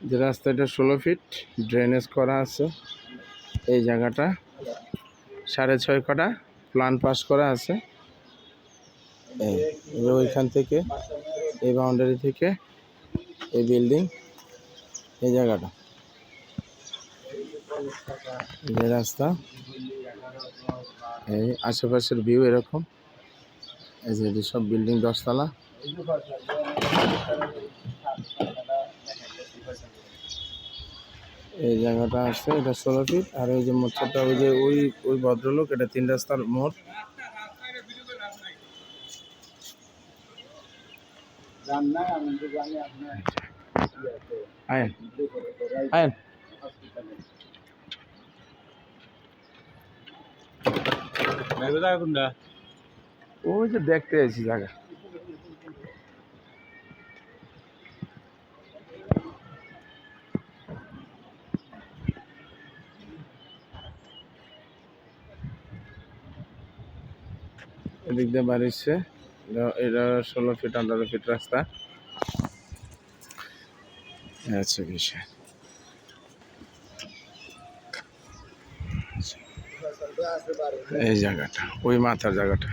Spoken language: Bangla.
যে রাস্তাটা 16 ফিট ড্রেনেজ করা আছে। এই জায়গাটা 6.5 কাঠা প্ল্যান পাস করা আছে। ওইখান থেকে এই বাউন্ডারি থেকে এই বিল্ডিং, এই জায়গাটা, এই রাস্তা, এই আশেপাশের ভিউ এরকম। এই যে সব বিল্ডিং 10 তলা। এই জায়গাটা আছে, এটা 16 ফিট। আর এই যে মোড়টা, ওই যে ওই ভদ্রলোক, এটা 3 রাস্তার মোড়। আয়েন আয়েন, ওই যে দেখতে আছি জায়গা। এদিক দিয়ে বাড়িছে। এটা 16 ফিট 18 ফিট রাস্তা। আচ্ছা, বিষয় এই জায়গাটা, ওই মাথার জায়গাটা।